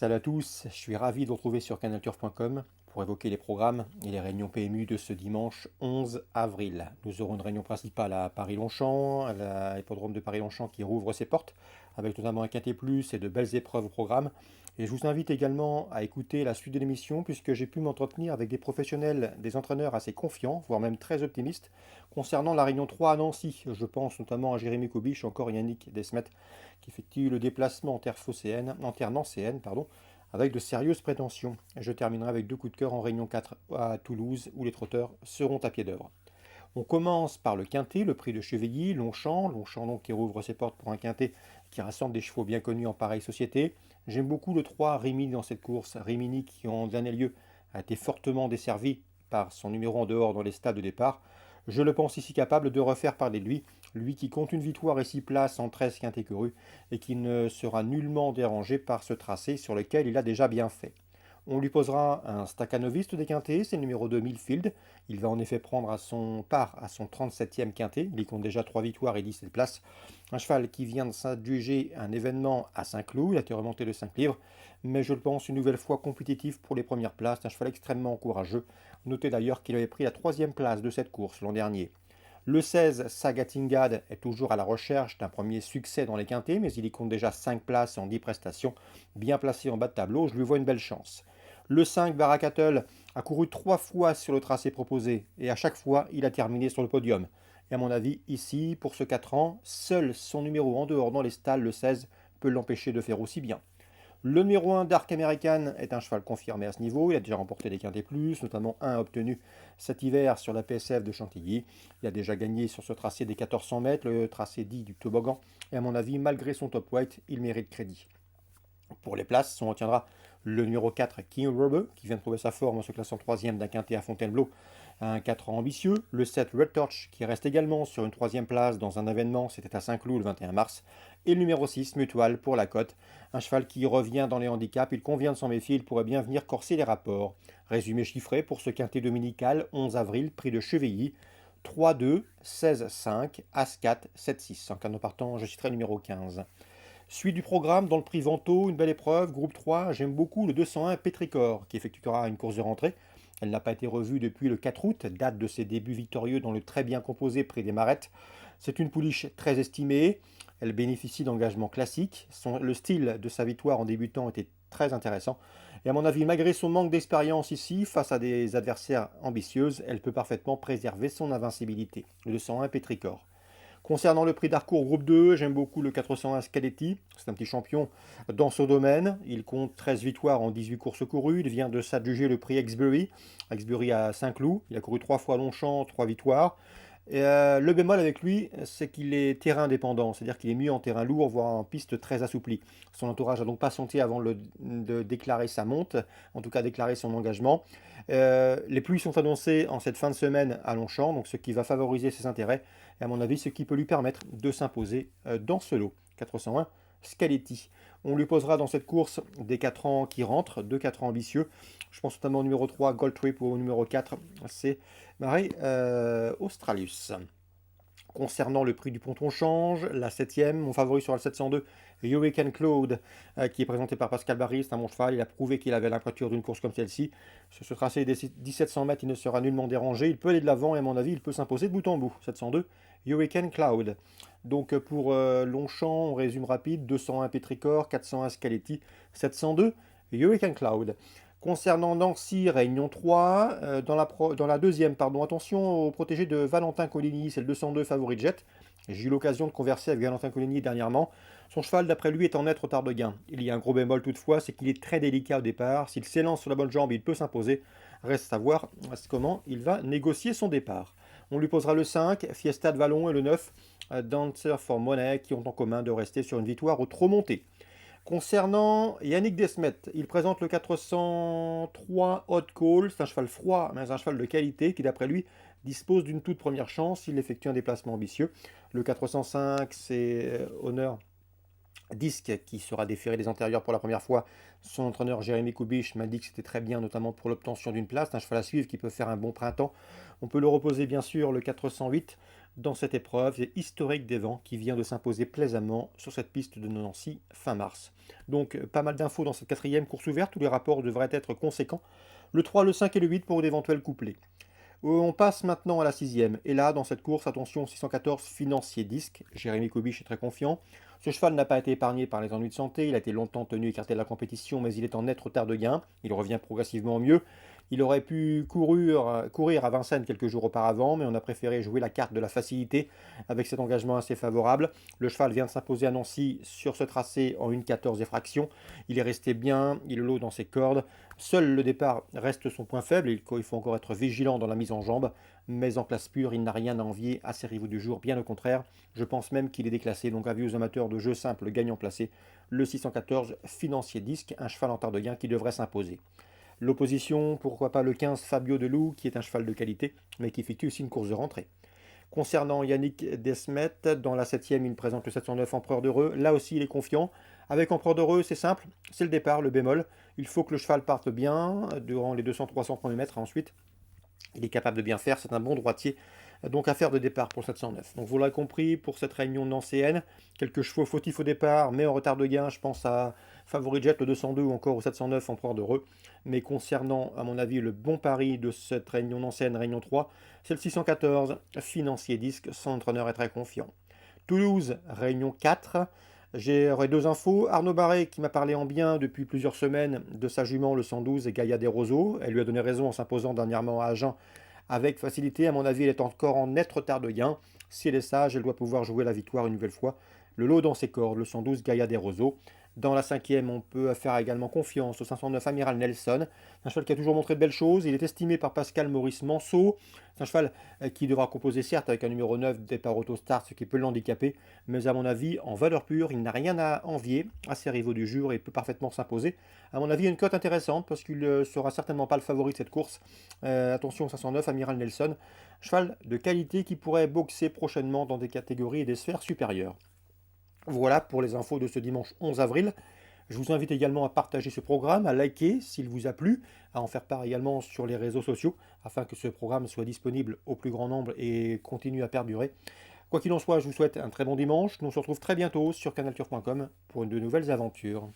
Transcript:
Salut à tous, je suis ravi de vous retrouver sur canalturf.com pour évoquer les programmes et les réunions PMU de ce dimanche 11 avril. Nous aurons une réunion principale à Paris-Longchamp, à l'hippodrome de Paris-Longchamp qui rouvre ses portes, avec notamment un quintet plus et de belles épreuves au programme. Et je vous invite également à écouter la suite de l'émission puisque j'ai pu m'entretenir avec des professionnels, des entraîneurs assez confiants, voire même très optimistes, concernant la Réunion 3 à Nancy. Je pense notamment à Jérémy Kobisch, encore Yannick Desmet, qui effectue le déplacement en terre nancéenne, avec de sérieuses prétentions. Je terminerai avec deux coups de cœur en Réunion 4 à Toulouse, où les trotteurs seront à pied d'œuvre. On commence par le quintet, le prix de Chevilly, Longchamp donc qui rouvre ses portes pour un quintet qui rassemble des chevaux bien connus en pareille société. J'aime beaucoup le 3 Rimini dans cette course. Rimini qui en dernier lieu a été fortement desservi par son numéro en dehors dans les stades de départ. Je le pense ici capable de refaire parler de lui qui compte une victoire et 6 places en 13 quintés courus et qui ne sera nullement dérangé par ce tracé sur lequel il a déjà bien fait. On lui posera un staccanoviste des quintés, c'est le numéro 2 Millfield. Il va en effet prendre à son part à son 37e quintet. Il y compte déjà 3 victoires et 17 places. Un cheval qui vient de s'adjuger un événement à Saint-Cloud, il a été remonté de 5 livres, mais je le pense une nouvelle fois compétitif pour les premières places. Un cheval extrêmement courageux. Notez d'ailleurs qu'il avait pris la 3e place de cette course l'an dernier. Le 16, Sagatingad, est toujours à la recherche d'un premier succès dans les quintets, mais il y compte déjà 5 places en 10 prestations. Bien placé en bas de tableau, je lui vois une belle chance. Le 5, Barakatel, a couru 3 fois sur le tracé proposé, et à chaque fois, il a terminé sur le podium. Et à mon avis, ici, pour ce 4 ans, seul son numéro en dehors dans les stalles, le 16, peut l'empêcher de faire aussi bien. Le numéro 1 Dark American est un cheval confirmé à ce niveau. Il a déjà remporté des quintés plus, notamment un obtenu cet hiver sur la PSF de Chantilly. Il a déjà gagné sur ce tracé des 1400 mètres, le tracé dit du toboggan. Et à mon avis, malgré son top weight, il mérite crédit. Pour les places, on retiendra le numéro 4 King Robber, qui vient de trouver sa forme en se classant 3e d'un quintet à Fontainebleau. Un 4 ans ambitieux. Le 7 Red Torch, qui reste également sur une 3e place dans un événement, c'était à Saint-Cloud le 21 mars. Et le numéro 6 Mutual pour la cote. Un cheval qui revient dans les handicaps, il convient de s'en méfier, il pourrait bien venir corser les rapports. Résumé chiffré pour ce quintet dominical, 11 avril, prix de Chevilly. 3-2, 16-5, As-4, 7-6. En cas de partant, je citerai le numéro 15. Suite du programme, dans le prix Vento, une belle épreuve, groupe 3, j'aime beaucoup le 201 Petricor, qui effectuera une course de rentrée. Elle n'a pas été revue depuis le 4 août, date de ses débuts victorieux dans le très bien composé prix des Marettes. C'est une pouliche très estimée, elle bénéficie d'engagements classiques. Le style de sa victoire en débutant était très intéressant. Et à mon avis, malgré son manque d'expérience ici, face à des adversaires ambitieuses, elle peut parfaitement préserver son invincibilité. Le 201 Petricor. Concernant le prix d'Harcourt groupe 2, j'aime beaucoup le 401 Scaletti. C'est un petit champion dans ce domaine. Il compte 13 victoires en 18 courses courues. Il vient de s'adjuger le prix Exbury. Exbury à Saint-Cloud. Il a couru 3 fois Longchamp, 3 victoires. Et le bémol avec lui, c'est qu'il est terrain dépendant, c'est-à-dire qu'il est mieux en terrain lourd, voire en piste très assouplie. Son entourage n'a donc pas senti avant de déclarer sa monte, en tout cas déclarer son engagement. Les pluies sont annoncées en cette fin de semaine à Longchamp, donc ce qui va favoriser ses intérêts, et à mon avis, ce qui peut lui permettre de s'imposer dans ce lot. 401 Scaletti. On lui posera dans cette course des 4 ans qui rentrent, 2 4 ans ambitieux. Je pense notamment au numéro 3, Gold Trip, ou au numéro 4, c'est Marie Australius. Concernant le prix du ponton change, la 7e, mon favori sur la 702, Hurricane Cloud, qui est présenté par Pascal Barry, c'est un bon cheval, il a prouvé qu'il avait l'imprature d'une course comme celle-ci. Sur ce tracé des 1700 mètres, il ne sera nullement dérangé, il peut aller de l'avant et à mon avis, il peut s'imposer de bout en bout. 702, Hurricane Cloud. Donc pour Longchamp, on résume rapide, 201 Petricor, 401 Scaletti, 702, Hurricane Cloud. Concernant Nancy, Réunion 3, dans la deuxième, attention au protégé de Valentin Coligny, c'est le 202 favori de Jet. J'ai eu l'occasion de converser avec Valentin Coligny dernièrement. Son cheval, d'après lui, est en net retard de gain. Il y a un gros bémol toutefois, c'est qu'il est très délicat au départ. S'il s'élance sur la bonne jambe, il peut s'imposer. Reste à voir comment il va négocier son départ. On lui posera le 5, Fiesta de Vallon, et le 9, Dancer for Money, qui ont en commun de rester sur une victoire au trop monté. Concernant Yannick Desmet, il présente le 403 Hot Call. C'est un cheval froid, mais un cheval de qualité qui, d'après lui, dispose d'une toute première chance s'il effectue un déplacement ambitieux. Le 405, c'est Honor Disque qui sera déféré des antérieurs pour la première fois. Son entraîneur Jérémy Kobisch m'a dit que c'était très bien, notamment pour l'obtention d'une place. C'est un cheval à suivre qui peut faire un bon printemps. On peut le reposer bien sûr le 408 dans cette épreuve. C'est Historique des Vents qui vient de s'imposer plaisamment sur cette piste de Nancy fin mars. Donc pas mal d'infos dans cette quatrième course ouverte où les rapports devraient être conséquents. Le 3, le 5 et le 8 pour d'éventuels couplets. On passe maintenant à la sixième. Et là, dans cette course, attention, 614, Financier Disque. Jérémy Kobisch est très confiant. Ce cheval n'a pas été épargné par les ennuis de santé. Il a été longtemps tenu écarté de la compétition, mais il est en net retard de gain. Il revient progressivement mieux. Il aurait pu courir à Vincennes quelques jours auparavant, mais on a préféré jouer la carte de la facilité avec cet engagement assez favorable. Le cheval vient de s'imposer à Nancy sur ce tracé en 1,14 et fraction. Il est resté bien, il est lourd dans ses cordes. Seul le départ reste son point faible, il faut encore être vigilant dans la mise en jambe, mais en classe pure, il n'a rien à envier à ses rivaux du jour, bien au contraire. Je pense même qu'il est déclassé, donc avis aux amateurs de jeu simple gagnant placé, le 614 Financier Disque, un cheval en retard de gain qui devrait s'imposer. L'opposition, pourquoi pas le 15 Fabio Delou, qui est un cheval de qualité, mais qui effectue aussi une course de rentrée. Concernant Yannick Desmet, dans la 7e, il présente le 709 Empereur d'Heureux. Là aussi, il est confiant. Avec Empereur d'Heureux, c'est simple, c'est le départ, le bémol. Il faut que le cheval parte bien durant les 200-300 premiers mètres. Ensuite, il est capable de bien faire. C'est un bon droitier. Donc, affaire de départ pour le 709. Donc, vous l'aurez compris, pour cette réunion nancéenne, quelques chevaux fautifs au départ, mais en retard de gain. Je pense à Favori Jet, le 202 ou encore au 709 Empereur d'Heureux. Mais concernant, à mon avis, le bon pari de cette réunion nancéenne, réunion 3, c'est le 614 Financier Disque. Son entraîneur est très confiant. Toulouse, réunion 4. J'aurai deux infos. Arnaud Barré qui m'a parlé en bien depuis plusieurs semaines de sa jument le 112 Gaïa des Roseaux. Elle lui a donné raison en s'imposant dernièrement à Agen avec facilité. À mon avis, elle est encore en net retard de gain. Si elle est sage, elle doit pouvoir jouer la victoire une nouvelle fois. Le lot dans ses cordes, le 112 Gaïa des Roseaux. Dans la 5e, on peut faire également confiance au 509 Amiral Nelson. C'est un cheval qui a toujours montré de belles choses. Il est estimé par Pascal Maurice Manceau. C'est un cheval qui devra composer certes avec un numéro 9 départ autostart, ce qui peut l'handicaper. Mais à mon avis, en valeur pure, il n'a rien à envier à ses rivaux du jour et peut parfaitement s'imposer. À mon avis, il y a une cote intéressante parce qu'il ne sera certainement pas le favori de cette course. Attention au 509 Amiral Nelson. Cheval de qualité qui pourrait boxer prochainement dans des catégories et des sphères supérieures. Voilà pour les infos de ce dimanche 11 avril. Je vous invite également à partager ce programme, à liker s'il vous a plu, à en faire part également sur les réseaux sociaux, afin que ce programme soit disponible au plus grand nombre et continue à perdurer. Quoi qu'il en soit, je vous souhaite un très bon dimanche. Nous on se retrouve très bientôt sur canalturf.com pour de nouvelles aventures.